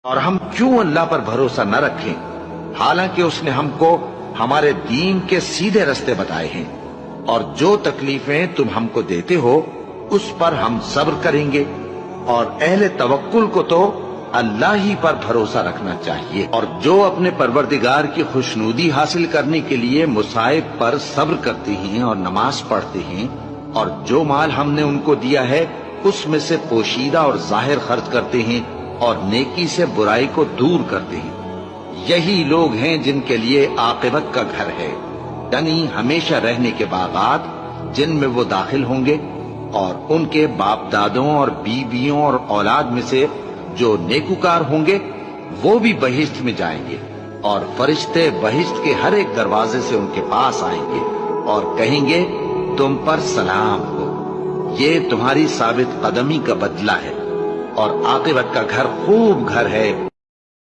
اور ہم کیوں اللہ پر بھروسہ نہ رکھیں حالانکہ اس نے ہم کو ہمارے دین کے سیدھے رستے بتائے ہیں، اور جو تکلیفیں تم ہم کو دیتے ہو اس پر ہم صبر کریں گے، اور اہل توکل کو تو اللہ ہی پر بھروسہ رکھنا چاہیے، اور جو اپنے پروردگار کی خوشنودی حاصل کرنے کے لیے مصائب پر صبر کرتے ہیں اور نماز پڑھتے ہیں، اور جو مال ہم نے ان کو دیا ہے اس میں سے پوشیدہ اور ظاہر خرچ کرتے ہیں اور نیکی سے برائی کو دور کرتے ہیں، یہی لوگ ہیں جن کے لیے عاقبت کا گھر ہے، یعنی ہمیشہ رہنے کے باغات جن میں وہ داخل ہوں گے، اور ان کے باپ دادوں اور بیویوں اور اولاد میں سے جو نیکوکار ہوں گے وہ بھی بہشت میں جائیں گے، اور فرشتے بہشت کے ہر ایک دروازے سے ان کے پاس آئیں گے اور کہیں گے تم پر سلام ہو، یہ تمہاری ثابت قدمی کا بدلہ ہے، اور عاقبت کا گھر خوب گھر ہے